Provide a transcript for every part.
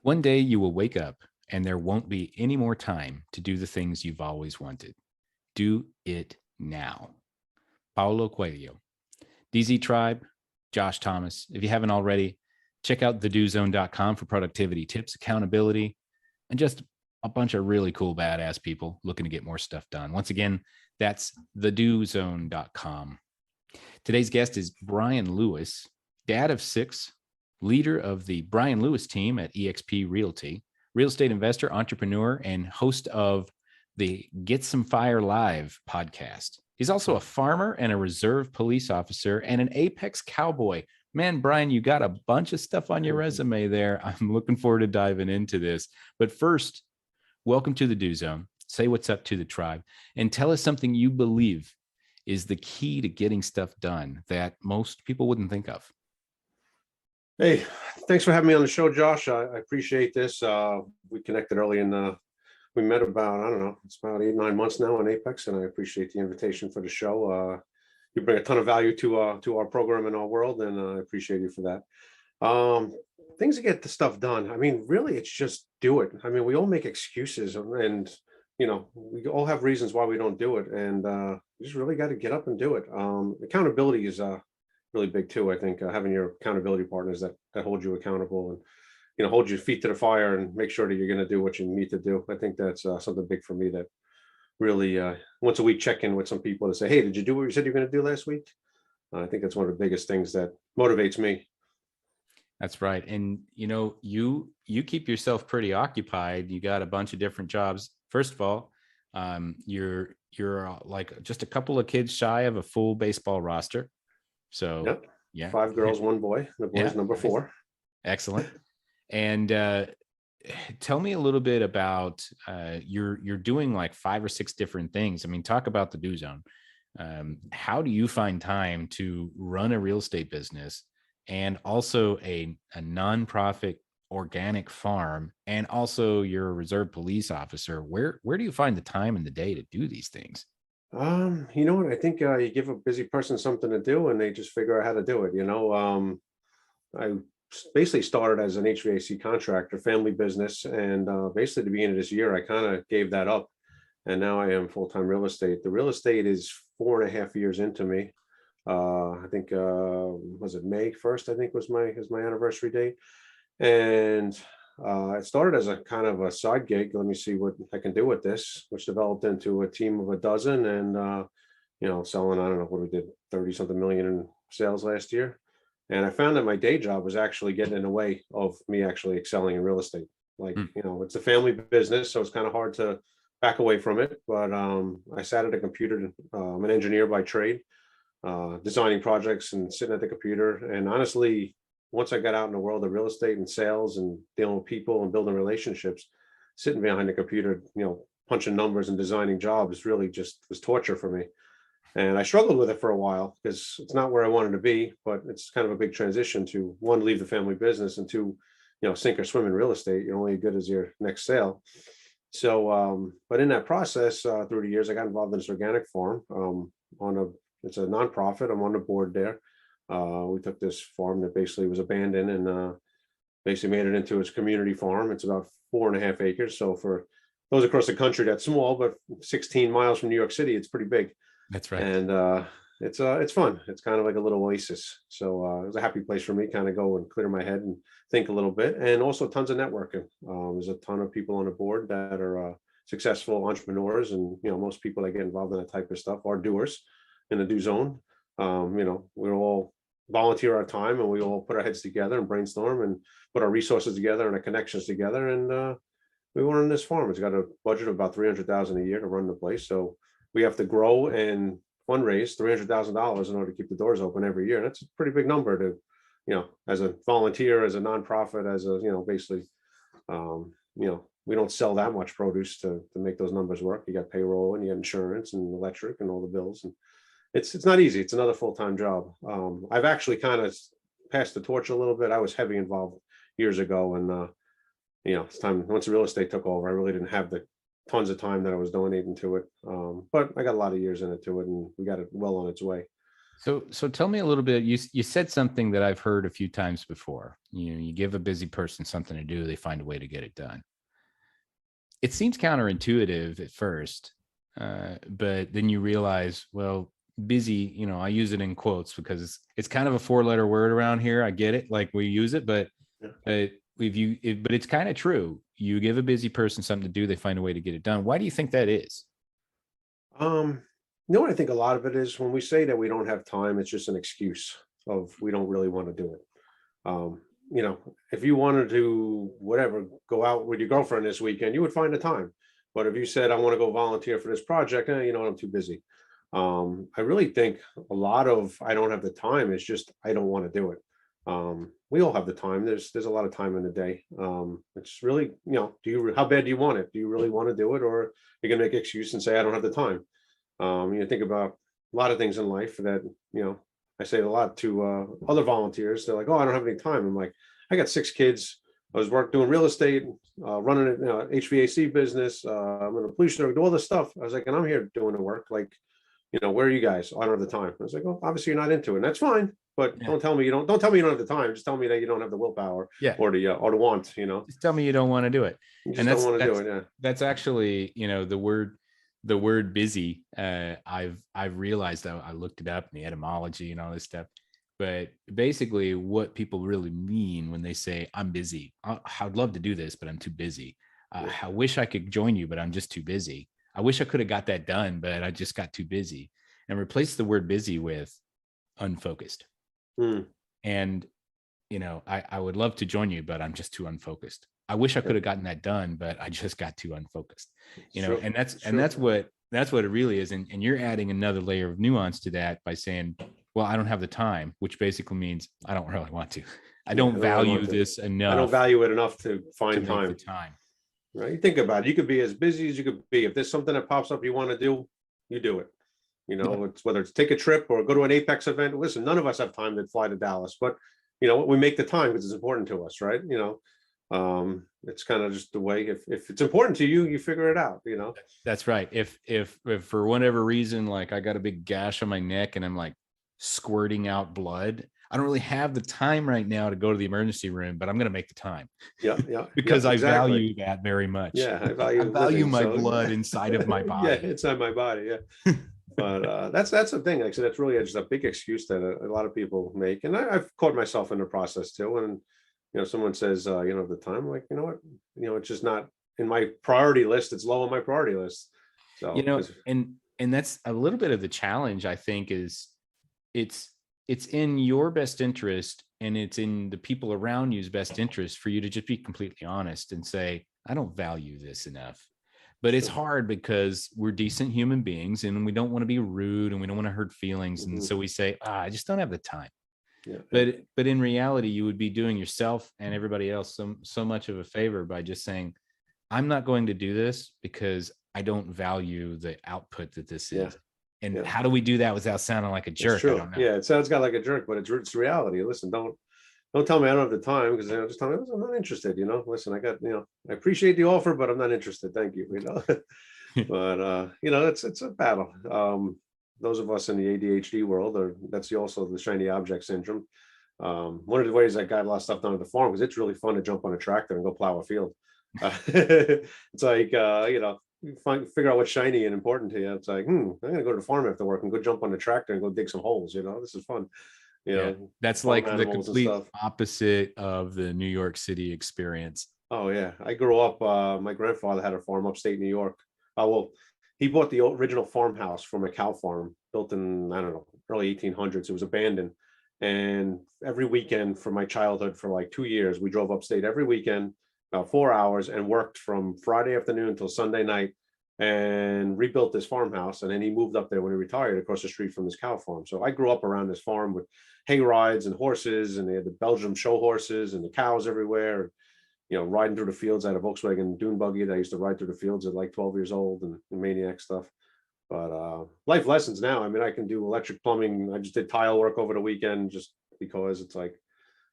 One day you will wake up and there won't be any more time to do the things you've always wanted. Do it now. Paulo Coelho. DZ Tribe, Josh Thomas. If you haven't already, check out thedozone.com for productivity tips, accountability, and just a bunch of really cool, badass people looking to get more stuff done. Once again, that's thedozone.com. Today's guest is Brian Lewis, dad of six, leader of the Brian Lewis team at eXp Realty, real estate investor, entrepreneur, and host of the Get Some Fire Live podcast. He's also a farmer and a reserve police officer and an apex cowboy. Man, Brian, you got a bunch of stuff on your resume there. I'm looking forward to diving into this. But first, welcome to the Do Zone. Say what's up to the tribe and tell us something you believe is the key to getting stuff done that most people wouldn't think of. Hey, thanks for having me on the show, Josh. I appreciate this. We connected early we met about, I don't know, it's about 8-9 months now on Apex, and I appreciate the invitation for the show. You bring a ton of value to our program and our world, and I appreciate you for that. Things to get the stuff done. I mean, really, it's just do it. I mean, we all make excuses, and we all have reasons why we don't do it, and you just really got to get up and do it. Accountability is really big too. I think having your accountability partners that hold you accountable and hold your feet to the fire and make sure that you're going to do what you need to do. I think that's something big for me, that really once a week check in with some people to say, hey, did you do what you said you're going to do last week? I think that's one of the biggest things that motivates me. That's right. And you keep yourself pretty occupied. You got a bunch of different jobs. First of all, you're like just a couple of kids shy of a full baseball roster. So yep. Yeah, 5 girls, 1 boy. The boy's number 4. Excellent. And tell me a little bit about you're doing like 5 or 6 different things. I mean, talk about the Do Zone. How do you find time to run a real estate business and also a nonprofit organic farm, and also you're a reserve police officer? Where do you find the time in the day to do these things? You know what? I think you give a busy person something to do and they just figure out how to do it. I basically started as an HVAC contractor, family business. And basically at the beginning of this year, I kind of gave that up. And now I am full-time real estate. The real estate is 4.5 years into me. I think, was it May 1st, I think was my anniversary date. And it started as a kind of a side gig. Let me see what I can do with this, which developed into a team of a dozen and, selling, I don't know what we did, 30 something million in sales last year. And I found that my day job was actually getting in the way of me actually excelling in real estate. Like, it's a family business, so it's kind of hard to back away from it. But I sat at a computer. I'm an engineer by trade, designing projects and sitting at the computer. And honestly, once I got out in the world of real estate and sales and dealing with people and building relationships, sitting behind the computer, punching numbers and designing jobs really just was torture for me. And I struggled with it for a while because it's not where I wanted to be, but it's kind of a big transition to, 1, leave the family business, and 2, sink or swim in real estate. You're only as good as your next sale. So, but in that process, through the years, I got involved in this organic farm. It's a nonprofit. I'm on the board there. We took this farm that basically was abandoned and basically made it into its community farm. It's about 4.5 acres. So for those across the country, that's small, but 16 miles from New York City, it's pretty big. That's right. And it's fun. It's kind of like a little oasis. So it was a happy place for me, kind of go and clear my head and think a little bit, and also tons of networking. There's a ton of people on the board that are successful entrepreneurs, and most people that get involved in that type of stuff are doers in the Do Zone. We all volunteer our time, and we all put our heads together and brainstorm and put our resources together and our connections together. And we went on this farm. It's got a budget of about $300,000 a year to run the place. So we have to grow and fundraise $300,000 in order to keep the doors open every year. That's a pretty big number to, as a volunteer, as a nonprofit, as a, basically, we don't sell that much produce to make those numbers work. You got payroll and you got insurance and electric and all the bills. And it's not easy. It's another full-time job. I've actually kind of passed the torch a little bit. I was heavy involved years ago, and it's time, once the real estate took over, I really didn't have the tons of time that I was donating to it. But I got a lot of years in it to it, and we got it well on its way. So tell me a little bit. You said something that I've heard a few times before. You give a busy person something to do, they find a way to get it done. It seems counterintuitive at first, but then you realize, well, busy. I use it in quotes because it's kind of a four-letter word around here. I get it, like we use it, but Yeah. but it's kind of true. You give a busy person something to do, they find a way to get it done. Why do you think that is? Um, you know what I think a lot of it is when we say that we don't have time, it's just an excuse of we don't really want to do it. You know, if you wanted to, whatever, go out with your girlfriend this weekend, you would find the time. But if you said, I want to go volunteer for this project, you know what, I'm too busy. I really think a lot of I don't have the time is just I don't want to do it. We all have the time. There's a lot of time in the day. It's really, how bad do you want it? Do you really want to do it, or you're gonna make an excuse and say I don't have the time? Think about a lot of things in life that I say it a lot to other volunteers. They're like, "Oh, I don't have any time." I'm like, "I got 6 kids. I was doing real estate, running an HVAC business. I'm in a police do all this stuff." I was like, "And I'm here doing the work. Like, where are you guys? I don't have the time." I was like, "Well, obviously you're not into it, and that's fine. But Yeah. don't tell me you don't have the time. Just tell me that you don't have the willpower Yeah. or the want. Just tell me you don't want to do it. You And just don't want to do it. Yeah, that's actually, the word busy. I've realized, I looked it up in the etymology and all this stuff. But basically what people really mean when they say I'm busy, I'd love to do this, but I'm too busy. yeah, I wish I could join you, but I'm just too busy. I wish I could have got that done, but I just got too busy. And replace the word busy with unfocused. Hmm, And I would love to join you, but I'm just too unfocused. I wish I yeah. could have gotten that done, but I just got too unfocused. It's true. And that's It's and true. that's what it really is. And you're adding another layer of nuance to that by saying, well, I don't have the time, which basically means I don't really want to. I Yeah, I don't don't really want value to. this I don't enough value it enough to to find make the time. time. Right? You think about it. You could be as busy as you could be. If there's something that pops up you want to do, you do it. Yeah. It's whether it's take a trip or go to an Apex event. Listen, none of us have time to fly to Dallas, but we make the time because it's important to us, right? It's kind of just the way. If it's important to you, you figure it out. That's right. If for whatever reason, like I got a big gash on my neck and I'm like squirting out blood, I don't really have the time right now to go to the emergency room, but I'm going to make the time Yeah, yeah, yeah, because I exactly. value that very much. Yeah, I I value value living. my So blood inside of my yeah, body. inside my body. Yeah. But that's the thing. Like I said, that's really just a big excuse that a lot of people make, and I've caught myself in the process too. And someone says, the time, I'm like, you know what, it's just not in my priority list. It's low on my priority list. you So, know because and that's a little bit of the challenge, I think, is it's it's in your best interest and it's in the people around you's best interest for you to just be completely honest and say, I don't value this enough. But it's sure, hard because we're decent human beings and we don't want to be rude and we don't want to hurt feelings, and hmm, so we say, I just don't have the time. yeah, yeah, But in reality, you would be doing yourself and everybody else so much of a favor by just saying, I'm not going to do this because I don't value the output that this yeah, is. And yeah. how do we do that without sounding like a It's jerk? I true. don't know. Yeah, it sounds kind of like a jerk, but it's reality. Listen, don't tell me I don't have the time because just tell me "Listen, I'm not interested. Listen, I got I appreciate the offer, but I'm not interested. Thank you. But it's a battle. Those of us in the ADHD world, or that's also the shiny object syndrome. One of the ways I got a lot of stuff done at the farm because it's really fun to jump on a tractor and go plow a field. It's like you figure out what's shiny and important to you. It's like, I'm gonna go to the farm after work and go jump on the tractor and go dig some holes. This is fun. Yeah. That's Farm like the animals and complete stuff. opposite of the New York City experience. Oh yeah, I grew up. My grandfather had a farm upstate New York. Well, he bought the original farmhouse from a cow farm built in I don't know early 1800s. It was abandoned, and every weekend for my childhood for like 2 years, we drove upstate every weekend about 4 hours and worked from Friday afternoon until Sunday night, and rebuilt this farmhouse. And then he moved up there when he retired across the street from this cow farm. So I grew up around this farm with hay rides and horses, and they had the Belgium show horses and the cows everywhere, riding through the fields. I had a Volkswagen dune buggy that I used to ride through the fields at like 12 years old and maniac stuff. But life lessons now. I mean, I can do electric plumbing. I just did tile work over the weekend just because it's like,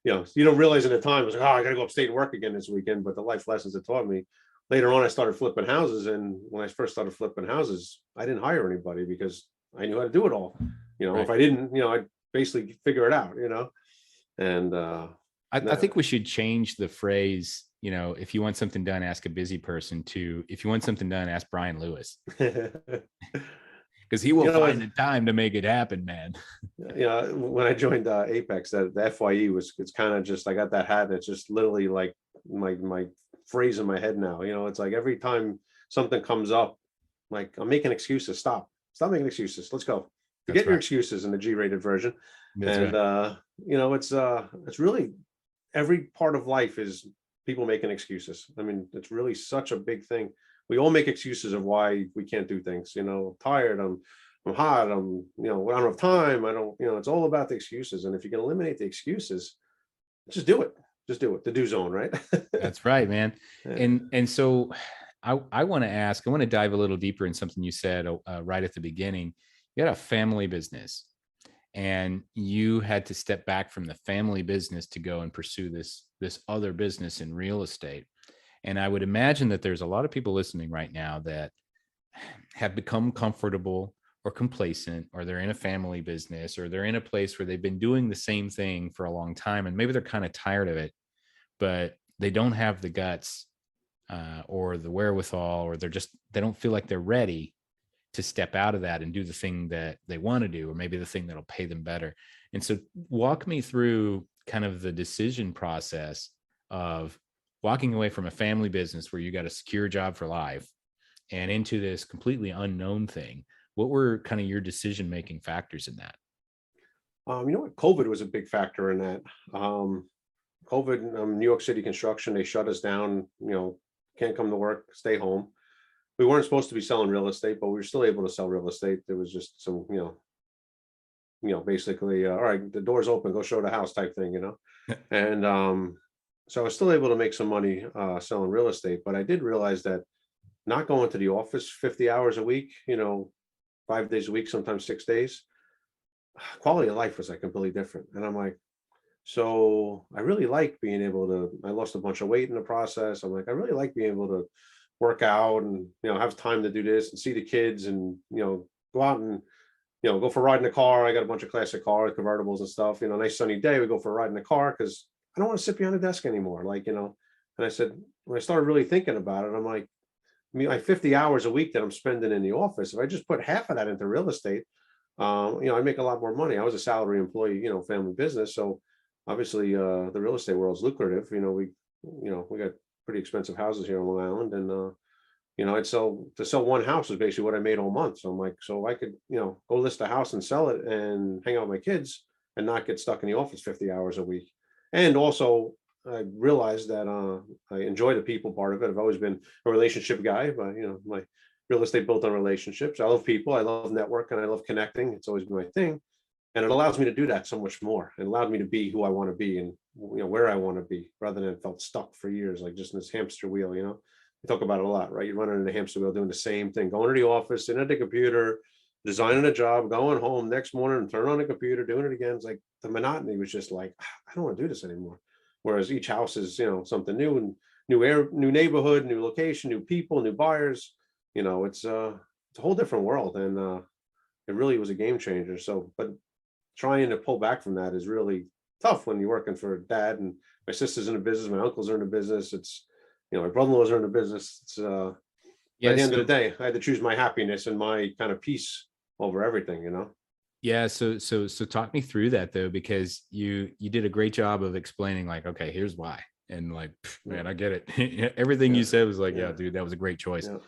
you don't realize at the time, it's like, oh, I got to go upstate and work again this weekend. But the life lessons it taught me. Later on, I started flipping houses. And when I first started flipping houses, I didn't hire anybody because I knew how to do it all. If Right. I didn't, I'd basically figure it out, and I no. think we should change the phrase, if you want something done, ask a busy person, to if you want something done, ask Brian Lewis, because he will you know, find the time to make it happen, man. when I joined Apex, that the FYE it's kind of just, I got that hat, and it's just literally like my phrase in my head now. It's like every time something comes up, like, I'm making excuses. Stop making excuses. Let's go. That's Forget your right. excuses in the G-rated version. That's And right. it's really, every part of life is people making excuses. I mean, it's really such a big thing. We all make excuses of why we can't do things. I'm tired. I'm hot. I don't have time. I don't. It's all about the excuses. And if you can eliminate the excuses, just do it. Just do it. The do zone, right? That's right, man. Yeah. And so I want to ask, I want to dive a little deeper in something you said right at the beginning. You had a family business, and you had to step back from the family business to go and pursue this other business in real estate. And I would imagine that there's a lot of people listening right now that have become comfortable or complacent, or they're in a family business, or they're in a place where they've been doing the same thing for a long time, and maybe they're kind of tired of it, but they don't have the guts or the wherewithal, or they don't feel like they're ready to step out of that and do the thing that they want to do, or maybe the thing that'll pay them better. And so walk me through kind of the decision process of walking away from a family business where you got a secure job for life and into this completely unknown thing. What were kind of your decision making factors in that? You know what? COVID was a big factor in that. COVID, New York City construction, they shut us down. Can't come to work, stay home. We weren't supposed to be selling real estate, but we were still able to sell real estate. There was just some, basically, all right, the door's open, go show the house type thing. And so I was still able to make some money selling real estate, but I did realize that not going to the office 50 hours a week, 5 days a week, sometimes 6 days, quality of life was like completely different. And I'm like, so I really like being able to, I lost a bunch of weight in the process. I'm like, I really like being able to work out and, have time to do this and see the kids and, go out and, go for a ride in the car. I got a bunch of classic cars, convertibles and stuff, nice sunny day. We go for a ride in the car because I don't want to sit behind a desk anymore. And I said, when I started really thinking about it, I'm like, like 50 hours a week that I'm spending in the office, if I just put half of that into real estate, I make a lot more money. I was a salary employee, family business. So obviously the real estate world's lucrative. We got pretty expensive houses here on Long Island. And I'd sell one house is basically what I made all month. So I'm like, so I could, go list a house and sell it and hang out with my kids and not get stuck in the office 50 hours a week. And also I realized that I enjoy the people part of it. I've always been a relationship guy, but my real estate built on relationships. I love people, I love networking, I love connecting. It's always been my thing. And it allows me to do that so much more. It allowed me to be who I want to be and where I want to be, rather than felt stuck for years, like just in this hamster wheel. We talk about it a lot, right? You're running in a hamster wheel doing the same thing, going to the office, sitting at the computer, designing a job, going home next morning and turn on the computer, doing it again. It's like the monotony was just like, I don't want to do this anymore. Whereas each house is, something new, and new air, new neighborhood, new location, new people, new buyers. It's a whole different world. And it really was a game changer. So, but trying to pull back from that is really tough when you're working for dad, and my sister's in the business, my uncles are in the business. It's, my brother-in-laws are in the business. It's by Yeah. the end of the So day, I had to choose my happiness and my kind of peace over everything. yeah, so talk me through that though, because you did a great job of explaining, like, okay, here's why. And like, Yeah, man, I get it. Everything you yeah, said was like, yeah, yeah, dude, that was a great choice. yeah.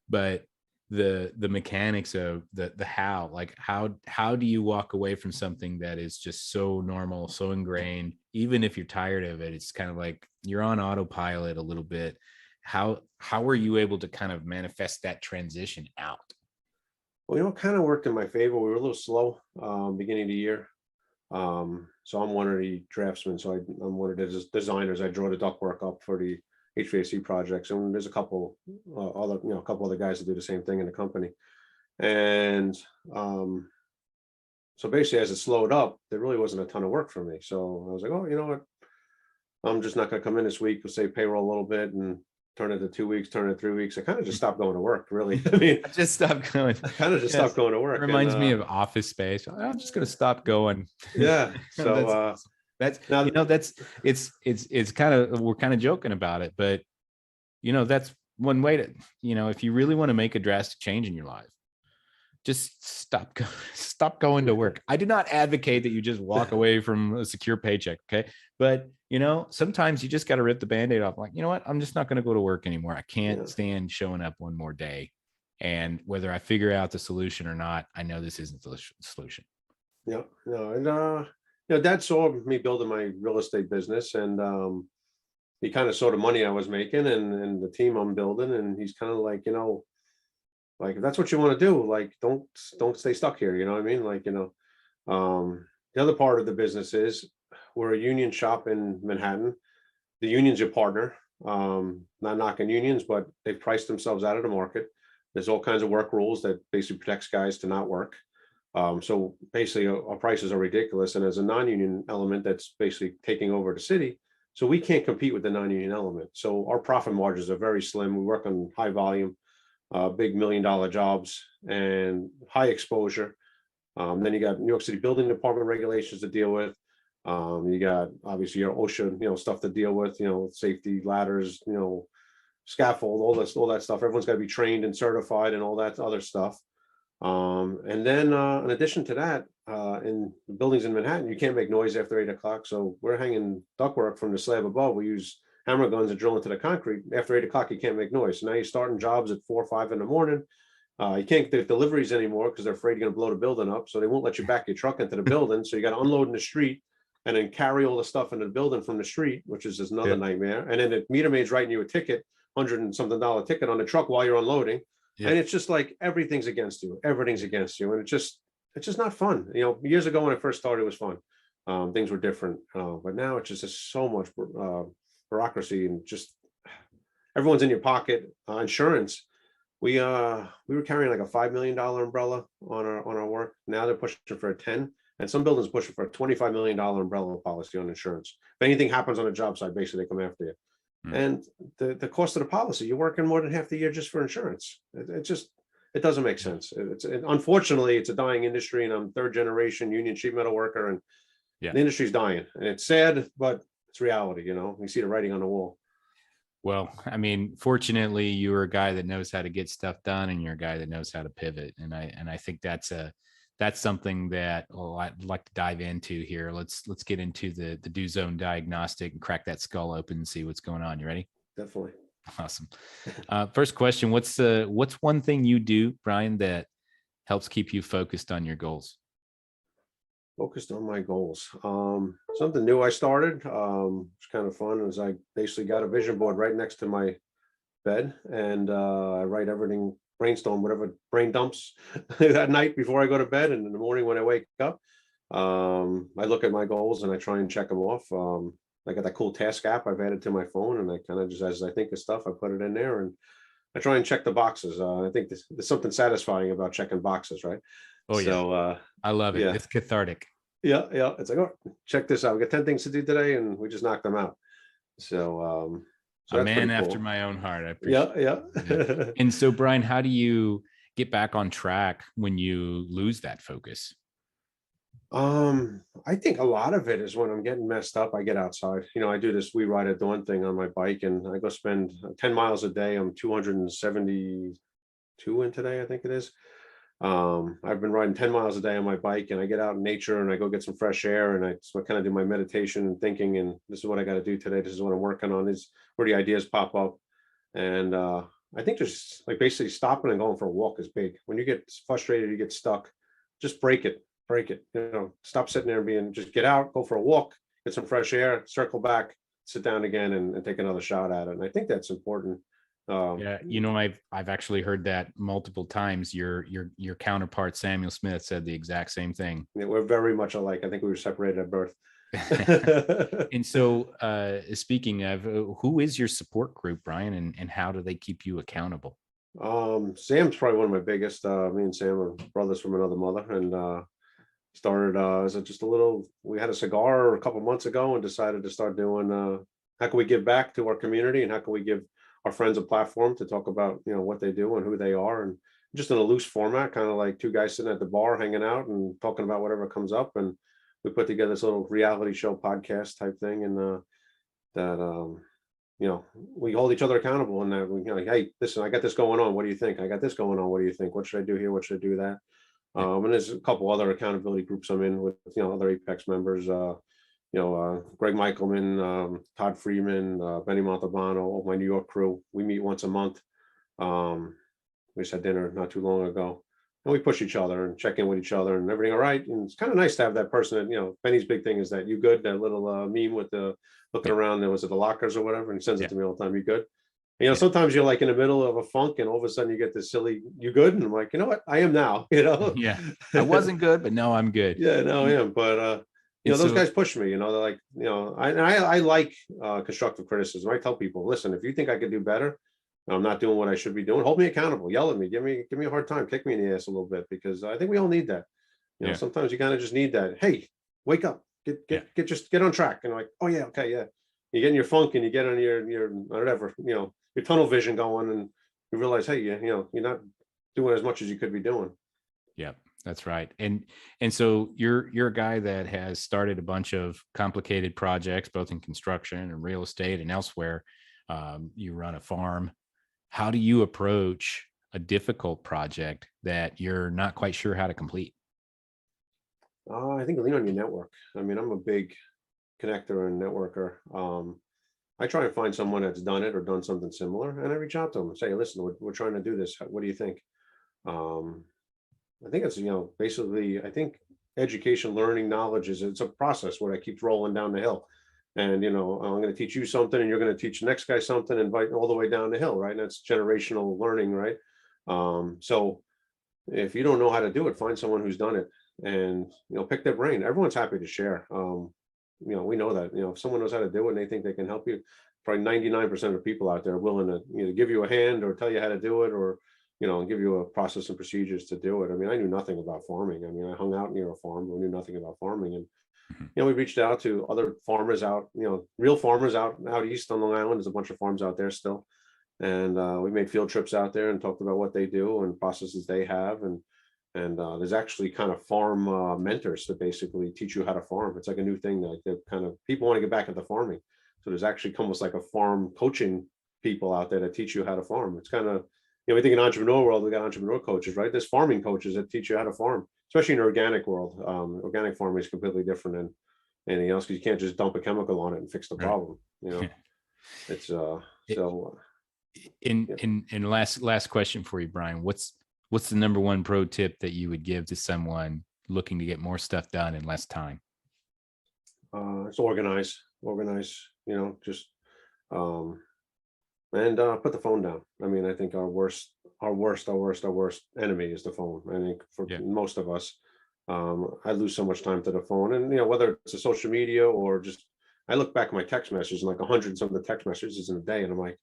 But the mechanics of the how, like how do you walk away from something that is just so normal, so ingrained, even if you're tired of it, it's kind of like you're on autopilot a little bit. How were you able to kind of manifest that transition out? Well, it kind of worked in my favor. We were a little slow beginning of the year. So I'm one of the draftsmen. So I'm one of the designers. I draw the ductwork up for the HVAC projects, and there's a couple a couple other guys that do the same thing in the company. And so basically, as it slowed up, there really wasn't a ton of work for me. So I was like, oh, you know what? I'm just not going to come in this week. We'll save payroll a little bit, and turn it to 2 weeks, turn it to 3 weeks. I kind of just stopped going to work, really. I mean, I just stopped going. I kind of just Yes. stopped going to It work. And reminds me of Office Space. I'm just going to stop going. yeah, so That's awesome. That's, now, that's, it's kind of, we're kind of joking about it, but that's one way to, if you really want to make a drastic change in your life, just stop going to work. I do not advocate that you just walk away from a secure paycheck. Okay. But sometimes you just got to rip the Band-Aid off. Like, you know what? I'm just not going to go to work anymore. I can't yeah, stand showing up one more day. And whether I figure out the solution or not, I know this isn't the solution. yeah, no, and Dad saw me building my real estate business, and he kind of saw the money I was making and the team I'm building, and he's kind of like, like if that's what you want to do, like don't stay stuck here. You know what I mean? Like, the other part of the business is we're a union shop in Manhattan. The union's your partner. Not knocking unions, but they've priced themselves out of the market. There's all kinds of work rules that basically protects guys to not work. So basically, our prices are ridiculous, and there's a non-union element that's basically taking over the city. So we can't compete with the non-union element. So our profit margins are very slim. We work on high volume, big $1 million jobs, and high exposure. Then you got New York City Building Department regulations to deal with. You got obviously your OSHA, stuff to deal with, safety ladders, scaffold, all that stuff. Everyone's got to be trained and certified and all that other stuff. And then in addition to that, in buildings in Manhattan, you can't make noise after 8 o'clock. So we're hanging ductwork from the slab above. We use hammer guns and drill into the concrete. After 8 o'clock, you can't make noise. So now you're starting jobs at 4 or 5 in the morning. You can't get deliveries anymore because they're afraid you're going to blow the building up. So they won't let you back your truck into the building. So you got to unload in the street and then carry all the stuff into the building from the street, which is just another nightmare. And then the meter maid's writing you a ticket, $100-something ticket on the truck while you're unloading. Yeah. And it's just like everything's against you. Everything's against you. And it's just not fun. Years ago when I first started, it was fun. Things were different. But now it's just so much bureaucracy and just everyone's in your pocket. Insurance. We were carrying like a $5 million umbrella on our work. Now they're pushing for a 10, and some buildings pushing for a $25 million umbrella policy on insurance. If anything happens on a job site, basically they come after you. And the cost of the policy, you're working more than half the year just for insurance. It doesn't make sense. Unfortunately, it's a dying industry, and I'm third generation union sheet metal worker, and the industry's dying, and it's sad, but it's reality. We see the writing on the wall. Well, I mean, fortunately, you're a guy that knows how to get stuff done, and you're a guy that knows how to pivot. And I think that's something that I'd like to dive into here. Let's get into the do zone diagnostic and crack that skull open and see what's going on. You ready? Definitely. Awesome. First question: what's one thing you do, Brian, that helps keep you focused on your goals? Focused on my goals. Something new I started. It's kind of fun. Is I basically got a vision board right next to my bed, and I write everything, brainstorm whatever brain dumps at night before I go to bed, and in the morning when I wake up, I look at my goals and I try and check them off. I got that cool task app I've added to my phone, and I kind of just, as I think of stuff, I put it in there and I try and check the boxes. I think there's something satisfying about checking boxes, right? Oh yeah. So I love it. yeah. It's cathartic. Yeah. It's like, oh, check this out. We got 10 things to do today, and we just knocked them out. So, a that's man pretty after cool. my own heart. I appreciate Yeah. And so, Brian, how do you get back on track when you lose that focus? I think a lot of it is when I'm getting messed up, I get outside. I do this We Ride at Dawn thing on my bike, and I go spend 10 miles a day. I'm 272 in today, I think it is. I've been riding 10 miles a day on my bike, and I get out in nature and I go get some fresh air, and I kind of do my meditation and thinking, and this is what I got to do today. This is what I'm working on. This is where the ideas pop up. And I think just like basically stopping and going for a walk is big. When you get frustrated, you get stuck, just break it. Stop sitting there and just get out, go for a walk, get some fresh air, circle back, sit down again, and take another shot at it. And I think that's important. Yeah, I've actually heard that multiple times. Your counterpart Samuel Smith said the exact same thing. We're very much alike. I think we were separated at birth. And so, speaking of, who is your support group, Brian, and how do they keep you accountable? Sam's probably one of my biggest. Me and Sam are brothers from another mother, and started as we had a cigar a couple months ago and decided to start doing how can we give back to our community, and how can we give our friends a platform to talk about, what they do and who they are, and just in a loose format, kind of like two guys sitting at the bar hanging out and talking about whatever comes up. And we put together this little reality show podcast type thing, and that we hold each other accountable, and that we, like, hey, listen, I got this going on. What do you think? I got this going on. What do you think? What should I do here? What should I do that? Yeah. And there's a couple other accountability groups I'm in with, other Apex members. Greg Michaelman, Todd Freeman, Benny Montalbano, my New York crew. We meet once a month. We just had dinner not too long ago, and we push each other and check in with each other and everything all right. And it's kind of nice to have that person that, Benny's big thing is that you good, that little meme with the looking Yeah. around, there was at the lockers or whatever, and he sends Yeah. it to me all the time. You good? Yeah. Sometimes you're like in the middle of a funk and all of a sudden you get this silly, you good? And I'm like, you know what? I am now, Yeah. I wasn't good, but no, I'm good. Yeah, no, I am. But, And those so, guys push me, they're like, I like constructive criticism. I tell people, listen, if you think I could do better, I'm not doing what I should be doing, hold me accountable, yell at me, give me a hard time, kick me in the ass a little bit, because I think we all need that. yeah. Sometimes you kind of just need that. Hey, wake up, just get on track. And like, oh yeah, okay, yeah. You get in your funk and you get on your whatever, your tunnel vision going, and you realize, hey, you're not doing as much as you could be doing. Yeah, that's right. And so you're a guy that has started a bunch of complicated projects, both in construction and real estate and elsewhere. You run a farm. How do you approach a difficult project that you're not quite sure how to complete? I think lean on your network. I mean, I'm a big connector and networker. I try and find someone that's done it or done something similar, and I reach out to them and say, listen, we're trying to do this. What do you think? I think it's, basically, I think education, learning, knowledge it's a process where it keeps rolling down the hill. And, I'm going to teach you something and you're going to teach the next guy something, and invite all the way down the hill, right? And that's generational learning, right? So if you don't know how to do it, find someone who's done it, and, pick their brain. Everyone's happy to share. We know that, if someone knows how to do it and they think they can help you, probably 99% of people out there are willing to either give you a hand or tell you how to do it, or and give you a process and procedures to do it. I mean, I knew nothing about farming. I mean, I hung out near a farm, but we knew nothing about farming. And, Mhm. we reached out to other farmers out, real farmers out east on Long Island. There's a bunch of farms out there still. And we made field trips out there and talked about what they do and processes they have. And there's actually kind of farm mentors that basically teach you how to farm. It's like a new thing that kind of people want to get back into farming. So there's actually almost like a farm coaching people out there that teach you how to farm. It's kind of, we think in entrepreneur world, we got entrepreneur coaches, right? There's farming coaches that teach you how to farm, especially in the organic world. Organic farming is completely different than anything else, because you can't just dump a chemical on it and fix the Right. problem. It's It- so in last question for you, Brian, what's the number one pro tip that you would give to someone looking to get more stuff done in less time? it's organize, just and put the phone down. I mean, I think our worst enemy is the phone. I think for Yeah. most of us, I lose so much time to the phone, and whether it's a social media or just, I look back at my text messages and like 100 and some of the text messages in a day, and I'm like,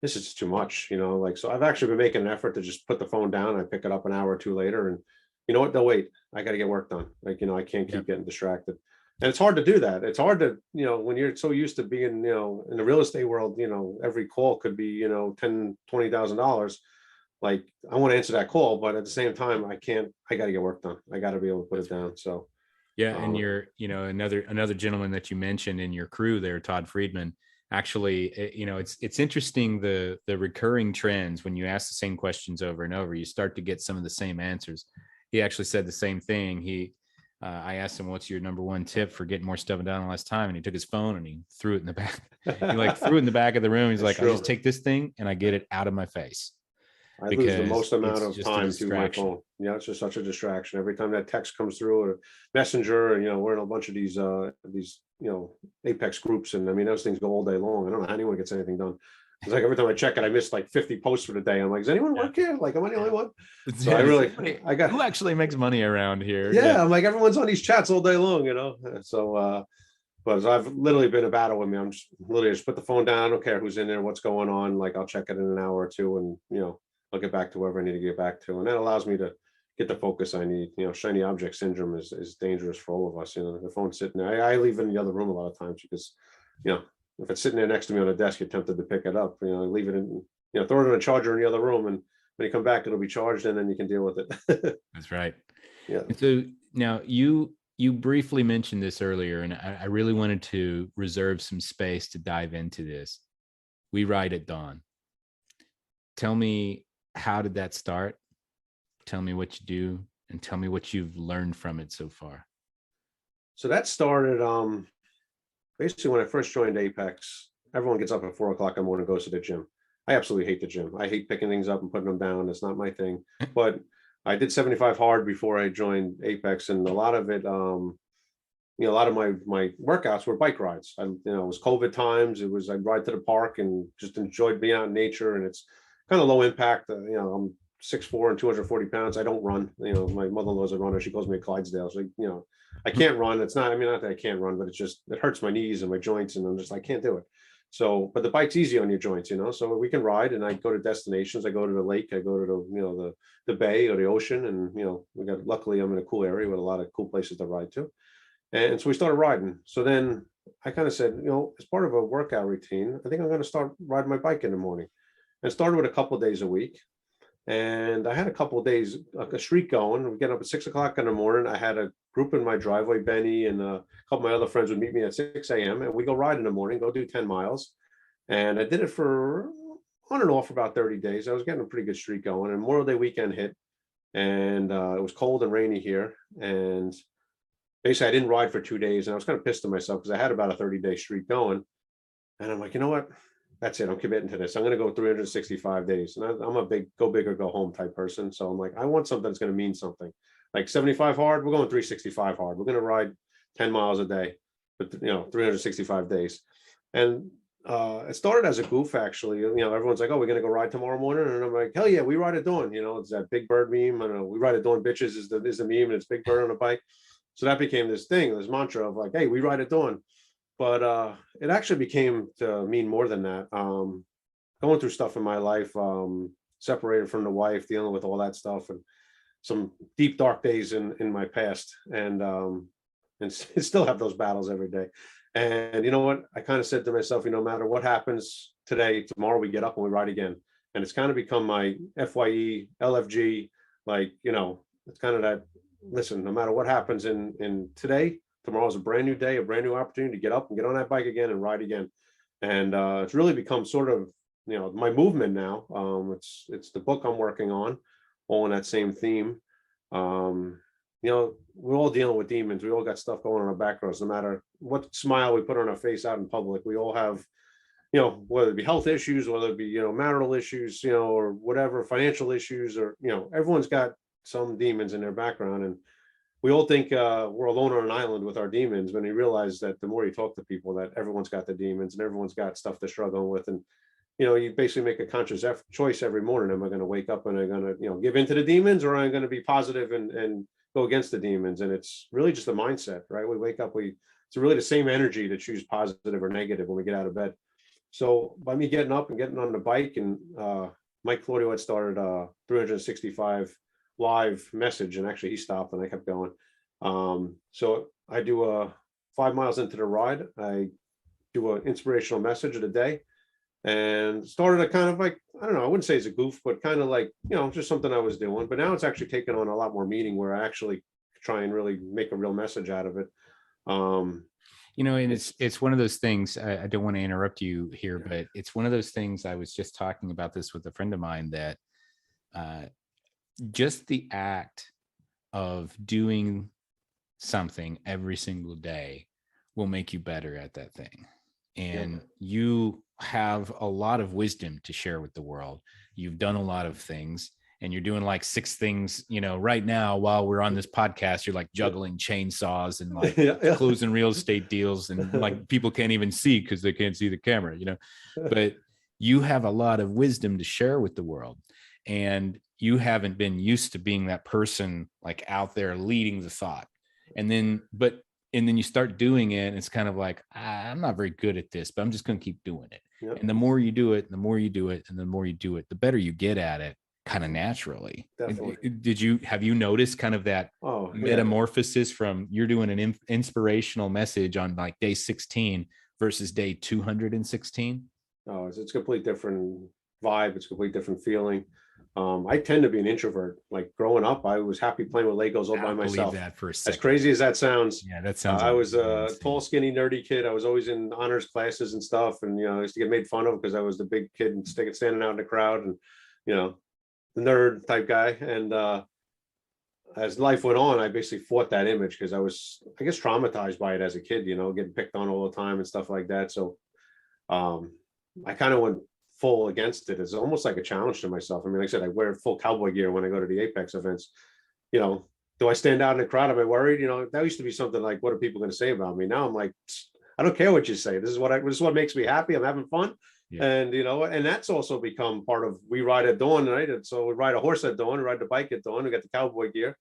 this is too much, like, so I've actually been making an effort to just put the phone down. I pick it up an hour or two later, and you know what? They'll wait. I got to get work done. Like, I can't Yeah. keep getting distracted. And it's hard to do that. It's hard to, when you're so used to being, in the real estate world, every call could be, $10,000, $20,000. Like, I want to answer that call, but at the same time, I can't, I got to get work done. I got to be able to put it down. So, Yeah, and um, you're, another gentleman that you mentioned in your crew there, Todd Friedman. Actually, it's interesting the recurring trends when you ask the same questions over and over. You start to get some of the same answers. He actually said the same thing. I asked him, "What's your number one tip for getting more stuff done in less time?" And he took his phone and he threw it in the back. He threw it in the back of the room. He's like, "I just take this thing and I get it out of my face." I lose the Because most amount it's of just a time to my distraction. phone. Yeah, it's just such a distraction. Every time that text comes through, or messenger, and we're in a bunch of these Apex groups, and I mean, those things go all day long. I don't know how anyone gets anything done. It's like every time I check it, I miss like 50 posts for the day. I'm like, does anyone work here? Like, am I the only one? So I really, I got, Who actually makes money around here? yeah, I'm like, everyone's on these chats all day long, So but I've literally been a battle with me. I'm just literally just put the phone down. I don't care who's in there, what's going on. Like, I'll check it in an hour or two, and I'll get back to wherever I need to get back to. And that allows me to get the focus I need. Shiny object syndrome is dangerous for all of us. The phone's sitting there. I leave it in the other room a lot of times because, if it's sitting there next to me on the desk, you're tempted to pick it up, leave it in, throw it in a charger in the other room, and when you come back, it'll be charged, and then you can deal with it. That's right. Yeah. And so now you briefly mentioned this earlier, and I really wanted to reserve some space to dive into this. We ride at dawn. Tell me, how did that start? Tell me what you do, and tell me what you've learned from it so far. So that started basically when I first joined Apex. Everyone gets up at 4 o'clock in the morning and goes to the gym. I absolutely hate the gym. I hate picking things up and putting them down. It's not my thing. But I did 75 hard before I joined Apex, and a lot of it, a lot of my workouts were bike rides. It was COVID times. I'd ride to the park and just enjoyed being out in nature. And it's kind of low impact. I'm 6'4" and 240 pounds. I don't run. My mother-in-law's a runner. She calls me a Clydesdale. So, I can't run. It's not, I mean, not that I can't run, but it hurts my knees and my joints, and I'm just, I can't do it. So, but the bike's easy on your joints, so we can ride, and I go to destinations. I go to the lake, I go to the bay or the ocean. And, luckily I'm in a cool area with a lot of cool places to ride to. And so we started riding. So then I kind of said, as part of a workout routine, I think I'm going to start riding my bike in the morning. And started with a couple of days a week. And I had a couple of days, like a streak going. We get up at 6 o'clock in the morning. I had a group in my driveway, Benny, and a couple of my other friends would meet me at 6 a.m. and we go ride in the morning, go do 10 miles. And I did it for on and off for about 30 days. I was getting a pretty good streak going, and Memorial Day weekend hit, and it was cold and rainy here. And basically I didn't ride for 2 days, and I was kind of pissed at myself because I had about a 30-day streak going. And I'm like, you know what? That's it. I'm committing to this. I'm going to go 365 days. And I'm a big go big or go home type person. So I'm like, I want something that's going to mean something. Like 75 hard, we're going 365 hard. We're going to ride 10 miles a day, but 365 days. And it started as a goof, actually. Everyone's like, oh, we're going to go ride tomorrow morning. And I'm like, hell yeah, we ride at dawn. It's that Big Bird meme. I know, we ride at dawn, bitches is the meme, and it's Big Bird on a bike. So that became this thing, this mantra of like, hey, we ride at dawn. But it actually became to mean more than that. Going through stuff in my life, separated from the wife, dealing with all that stuff, and some deep dark days in my past, and still have those battles every day. And you know what? I kind of said to myself, no matter what happens today, tomorrow we get up and we ride again. And it's kind of become my FYE, LFG, like, it's kind of that, listen, no matter what happens in today, tomorrow's a brand new day, a brand new opportunity to get up and get on that bike again and ride again. And it's really become sort of, my movement now. It's the book I'm working on, all in that same theme. We're all dealing with demons. We all got stuff going on our backgrounds. No matter what smile we put on our face out in public, we all have, whether it be health issues, whether it be, marital issues, or whatever, financial issues, or, everyone's got some demons in their background. And we all think we're alone on an island with our demons, when you realize that the more you talk to people, that everyone's got the demons and everyone's got stuff they're struggling with. And, you basically make a conscious choice every morning. Am I going to wake up and I'm going to, give into the demons, or am I going to be positive and go against the demons? And it's really just a mindset, right? We wake up, it's really the same energy to choose positive or negative when we get out of bed. So by me getting up and getting on the bike, and Mike Claudio had started 365 live message, and actually he stopped and I kept going. So I do 5 miles into the ride, I do an inspirational message of the day, and started a kind of like, I don't know, I wouldn't say it's a goof, but kind of like, just something I was doing. But now it's actually taken on a lot more meaning, where I actually try and really make a real message out of it. And it's one of those things, I don't want to interrupt you here, but it's one of those things. I was just talking about this with a friend of mine, that just the act of doing something every single day will make you better at that thing. And you have a lot of wisdom to share with the world. You've done a lot of things, and you're doing like 6 things, right now while we're on this podcast. You're like juggling chainsaws and like closing real estate deals, and like people can't even see because they can't see the camera, but you have a lot of wisdom to share with the world. And you haven't been used to being that person like out there leading the thought. And then you start doing it, and it's kind of like, I'm not very good at this, but I'm just going to keep doing it. Yep. And the more you do it, the more you do it, and the more you do it, the better you get at it, kind of naturally. Definitely. Have you noticed kind of that metamorphosis from you're doing an inspirational message on like day 16, versus day 216? Oh, it's a complete different vibe. It's a complete different feeling. I tend to be an introvert. Like growing up, I was happy playing with Legos all I by don't believe myself. that for a As second. crazy as that sounds, Yeah, that sounds I was a tall, insane. skinny, nerdy kid. I was always in honors classes and stuff, and I used to get made fun of because I was the big kid and standing out in the crowd, and you know, the nerd type guy. And as life went on, I basically fought that image because I was, I guess, traumatized by it as a kid. Getting picked on all the time and stuff like that. So um, I kind of went full against it. It's almost like a challenge to myself. I mean, like I said, I wear full cowboy gear when I go to the Apex events. You know, do I stand out in the crowd? Am I worried? That used to be something like, what are people going to say about me? Now I'm like, I don't care what you say. This is what makes me happy. I'm having fun. Yeah. And and that's also become part of, we ride at dawn, right? And so we ride a horse at dawn, we ride the bike at dawn, we got the cowboy gear.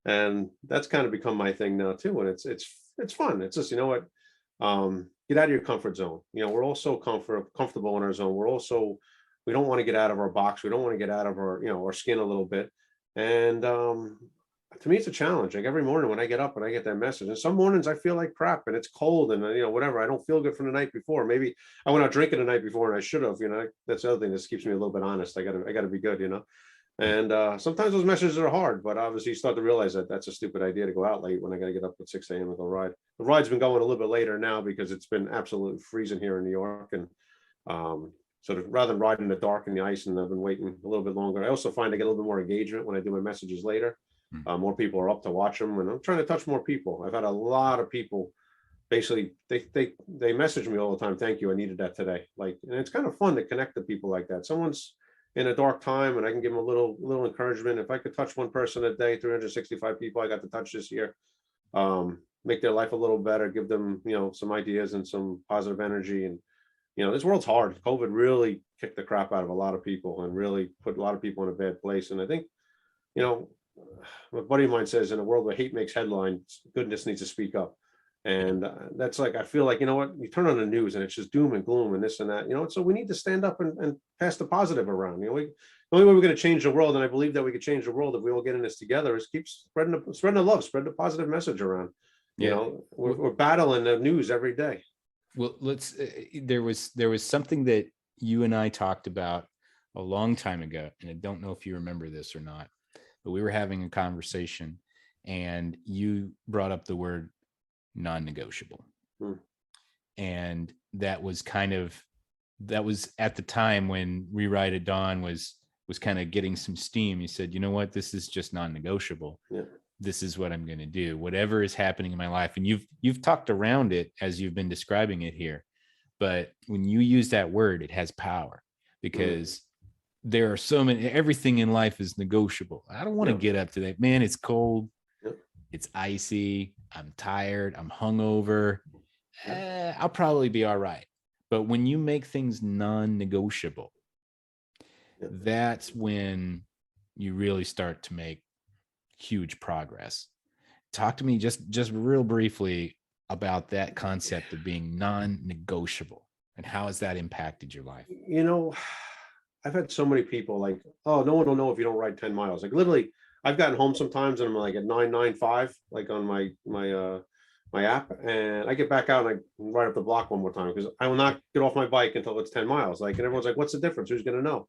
And that's kind of become my thing now too. And it's fun. It's just, get out of your comfort zone. We're all so comfortable in our zone. We don't want to get out of our box. We don't want to get out of our skin a little bit. And to me, it's a challenge. Like every morning when I get up and I get that message, and some mornings I feel like crap and it's cold and whatever. I don't feel good from the night before. Maybe I went out drinking the night before and I should have. That's the other thing. This keeps me a little bit honest. I gotta be good. Yeah. And sometimes those messages are hard, but obviously you start to realize that that's a stupid idea to go out late when I got to get up at 6 a.m. and go ride. The ride's been going a little bit later now because it's been absolutely freezing here in New York. And rather than riding in the dark and the ice, and I've been waiting a little bit longer. I also find I get a little bit more engagement when I do my messages later. Mm. More people are up to watch them, and I'm trying to touch more people. I've had a lot of people basically they message me all the time. Thank you. I needed that today. And it's kind of fun to connect to people like that. Someone's in a dark time and I can give them a little encouragement. If I could touch one person a day, 365 people I got to touch this year, make their life a little better, give them, some ideas and some positive energy. And, this world's hard. COVID really kicked the crap out of a lot of people and really put a lot of people in a bad place. And I think, you know, a buddy of mine says in a world where hate makes headlines, goodness needs to speak up. And that's like, I feel like, you turn on the news and it's just doom and gloom and this and that, so we need to stand up and pass the positive around. The only way we're going to change the world, and I believe that we could change the world if we all get in this together, is keep spreading the love, spread the positive message around. Yeah. We're battling the news every day. Well, there was something that you and I talked about a long time ago, and I don't know if you remember this or not, but we were having a conversation and you brought up the word non-negotiable. And that was at the time when Rewrite at Dawn was kind of getting some steam. You said, you know what, this is just non-negotiable. Yeah. This is what I'm going to do, whatever is happening in my life. And you've talked around it as you've been describing it here, but when you use that word, it has power, because there are so many, everything in life is negotiable. I don't want to get up to that, man. It's cold. It's icy. I'm tired. I'm hungover. I'll probably be all right. But when you make things non-negotiable, that's when you really start to make huge progress. Talk to me just real briefly about that concept of being non-negotiable and how has that impacted your life? I've had so many people like, oh, no one will know if you don't ride 10 miles. Like literally, I've gotten home sometimes and I'm like at 995, like on my app, and I get back out and I ride up the block one more time because I will not get off my bike until it's 10 miles. Like, and everyone's like, what's the difference? Who's going to know?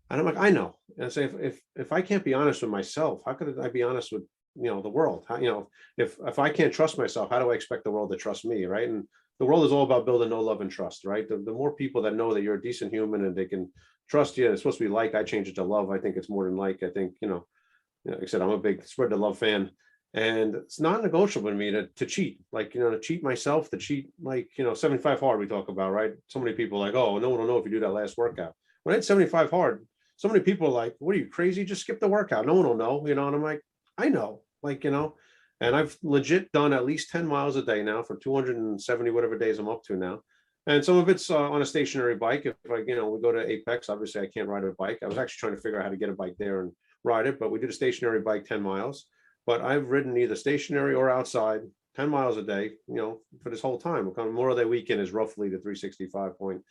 And I'm like, I know. And I say, if I can't be honest with myself, how could I be honest with, the world? How, if I can't trust myself, how do I expect the world to trust me? Right. And the world is all about building know, love, and trust, right? The more people that know that you're a decent human and they can trust you, it's supposed to be like, I change it to love. I think it's more than like, I think, like I said, I'm a big spread the love fan. And it's not negotiable to me to cheat, like, to cheat myself, to cheat, like, 75 hard we talk about, right? So many people are like, oh, no one will know if you do that last workout. When I had 75 hard, so many people are like, what are you, crazy? Just skip the workout. No one will know, and I'm like, I know, like, and I've legit done at least 10 miles a day now for 270, whatever days I'm up to now. And some of it's on a stationary bike. If we go to Apex, obviously I can't ride a bike. I was actually trying to figure out how to get a bike there and ride it, but we did a stationary bike 10 miles. But I've ridden either stationary or outside 10 miles a day, for this whole time. Memorial Day weekend is roughly the 365 point.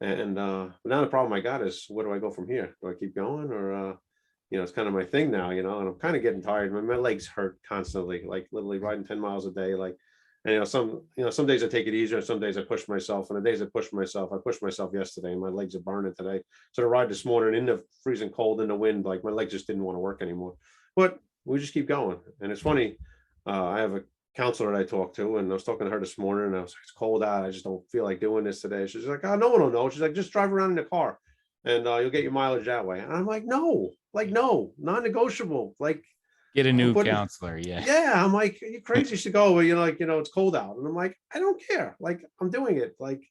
And now the problem I got is, where do I go from here? Do I keep going, or it's kind of my thing now, and I'm kind of getting tired. My legs hurt constantly, like literally riding 10 miles a day. Like, And some days I take it easier, and some days I push myself. And the days I pushed myself yesterday, and my legs are burning today. So the ride this morning in the freezing cold in the wind, like my legs just didn't want to work anymore. But we just keep going. And it's funny. I have a counselor that I talked to, and I was talking to her this morning, and I was like, it's cold out. I just don't feel like doing this today. She's like, oh, no one will know. She's like, just drive around in the car, and you'll get your mileage that way. And I'm like, no, non-negotiable. Like, Get a I'm new putting, counselor. Yeah. yeah, I'm like, are you crazy? She go, well, it's cold out. And I'm like, I don't care. Like, I'm doing it. Like,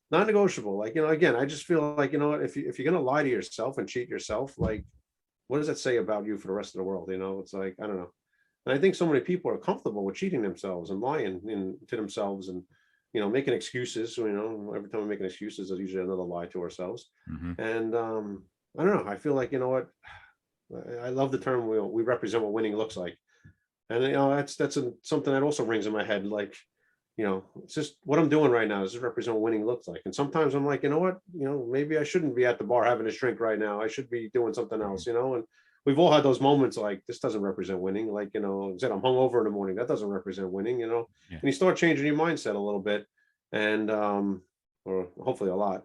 non-negotiable. Like, again, I just feel like, if you're going to lie to yourself and cheat yourself, like, what does that say about you for the rest of the world? It's like, I don't know. And I think so many people are comfortable with cheating themselves and lying to themselves, and, making excuses. Every time we're making excuses, there's usually another lie to ourselves. Mhm. And I don't know. I feel like, what, I love the term, we represent what winning looks like. And that's something that also rings in my head. Like, it's just what I'm doing right now is just represent what winning looks like. And sometimes I'm like, you know what, maybe I shouldn't be at the bar having a drink right now. I should be doing something else, and we've all had those moments like, this doesn't represent winning. Like, said I'm hungover in the morning. That doesn't represent winning, Yeah. and you start changing your mindset a little bit, and or hopefully a lot.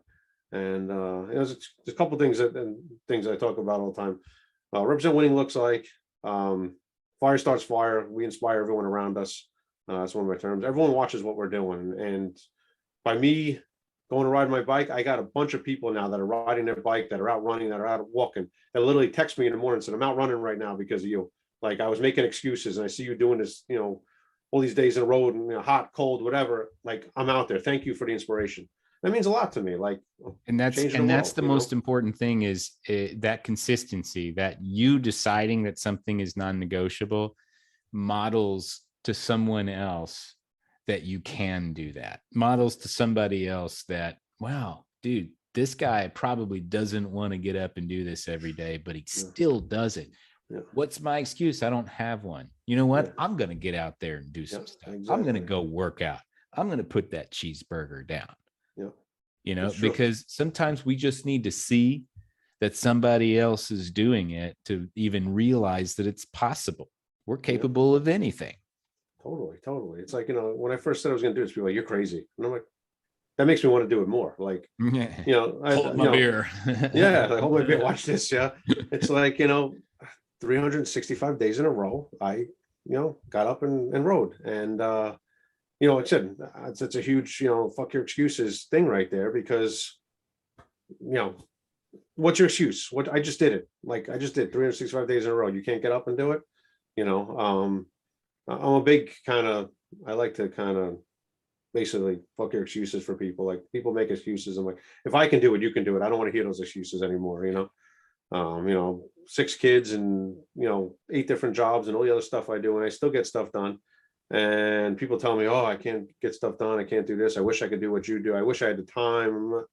And there's a couple things I talk about all the time. Represent winning looks like, fire starts fire. We inspire everyone around us. That's one of my terms. Everyone watches what we're doing. And by me going to ride my bike, I got a bunch of people now that are riding their bike, that are out running, that are out walking, that literally text me in the morning and said, I'm out running right now because of you. Like, I was making excuses, and I see you doing this, all these days in a road, and hot, cold, whatever. Like, I'm out there. Thank you for the inspiration. That means a lot to me. Like, And that's changing the world, the most important thing is that consistency, that you deciding that something is non-negotiable models to someone else that you can do that, models to somebody else that, wow, dude, this guy probably doesn't want to get up and do this every day, but he still does it. Yeah. What's my excuse? I don't have one. You know what? Yeah. I'm going to get out there and do some stuff. Exactly. I'm going to go work out. I'm going to put that cheeseburger down. Yeah. Because sometimes we just need to see that somebody else is doing it to even realize that it's possible. We're capable of anything. Totally. It's like, when I first said I was going to do this, people were like, you're crazy. And I'm like, that makes me want to do it more. Like, Hold my beer. Yeah. Like, hold my beer. Watch this. Yeah. It's like, 365 days in a row, I, got up and rode. And, like I said, it's a huge, fuck your excuses thing right there, because, what's your excuse? What, I just did it. Like, I just did 365 days in a row. You can't get up and do it. I'm a big I like to basically fuck your excuses for people. Like, people make excuses. I'm like, if I can do it, you can do it. I don't want to hear those excuses anymore. 6 kids and, 8 different jobs and all the other stuff I do, and I still get stuff done. And people tell me, oh, I can't get stuff done. I can't do this. I wish I could do what you do. I wish I had the time.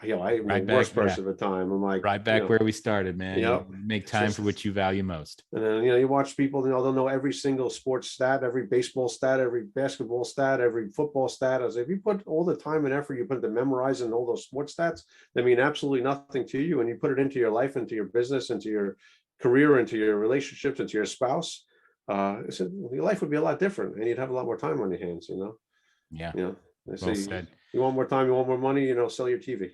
I'm the worst person at the time. I'm like, right back where we started, man. Yep. You make time for what you value most. And then, you watch people, they'll know every single sports stat, every baseball stat, every basketball stat, every football stat. As if you put all the time and effort you put into memorizing all those sports stats, they mean absolutely nothing to you. And you put it into your life, into your business, into your career, into your relationships, into your spouse. Your life would be a lot different, and you'd have a lot more time on your hands, Yeah. They Well say, said. you want more time, you want more money, sell your TV.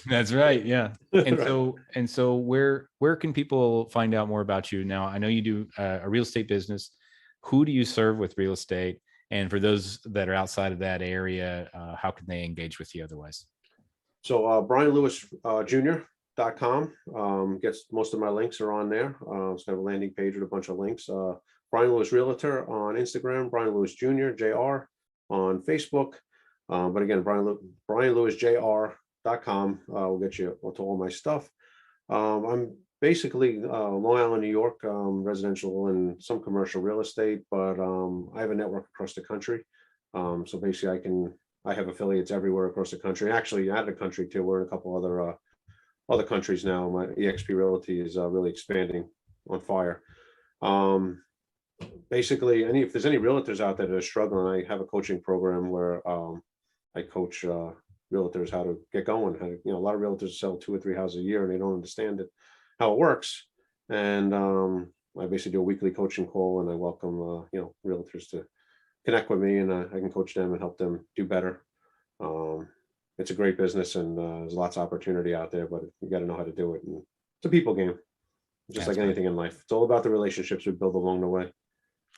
That's right. Yeah. And Right. so where can people find out more about you now? I know you do a real estate business. Who do you serve with real estate? And for those that are outside of that area, how can they engage with you otherwise? So Brian Lewis Jr.com gets most of my links are on there. It's kind of a landing page with a bunch of links. Brian Lewis Realtor on Instagram, Brian Lewis Jr. JR on Facebook. But again, Brian Lewis Jr.com will get you to all my stuff. I'm basically Long Island, New York, residential and some commercial real estate, but I have a network across the country. So basically I have affiliates everywhere across the country, actually out of the country too. We're in a couple other countries now. My EXP Realty is really expanding on fire. Basically, if there's any realtors out there that are struggling, I have a coaching program where I coach realtors how to get going. How to, a lot of realtors sell 2 or 3 houses a year and they don't understand it, how it works. And I basically do a weekly coaching call, and I welcome realtors to connect with me, and I can coach them and help them do better. Um, it's a great business, and there's lots of opportunity out there, but you got to know how to do it. And it's a people game, just like That's right. anything in life. It's all about the relationships we build along the way.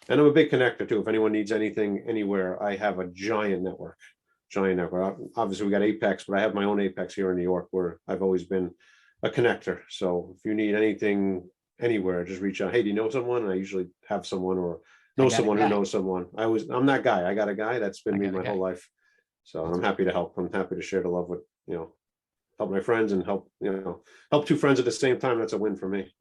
And I'm a big connector too. If anyone needs anything anywhere, I have a giant network. Giant network. Obviously, we got Apex, but I have my own Apex here in New York, where I've always been a connector. So if you need anything anywhere, just reach out. Hey, do you know someone? And I usually have someone, or I know got a someone who guy. knows someone. I'm that guy. I got a guy. That's been I me got a my whole guy. life. So, and That's I'm right. happy to help. I'm happy to share the love with, help my friends, and help, help two friends at the same time. That's a win for me.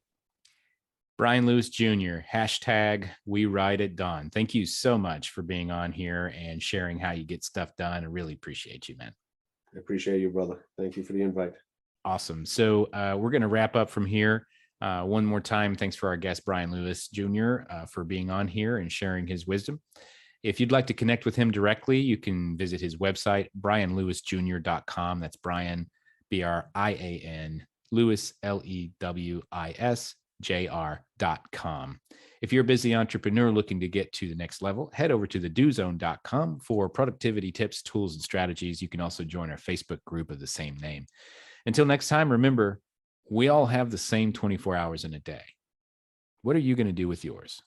Brian Lewis Jr., hashtag we ride at dawn. Thank you so much for being on here and sharing how you get stuff done. I really appreciate you, man. I appreciate you, brother. Thank you for the invite. Awesome. So we're going to wrap up from here. One more time, thanks for our guest, Brian Lewis Jr., for being on here and sharing his wisdom. If you'd like to connect with him directly, you can visit his website, brianlewisjr.com. That's Brian, Brian, Lewis, LEWISJR.com. If you're a busy entrepreneur looking to get to the next level, head over to thedozone.com for productivity tips, tools, and strategies. You can also join our Facebook group of the same name. Until next time, remember, we all have the same 24 hours in a day. What are you going to do with yours?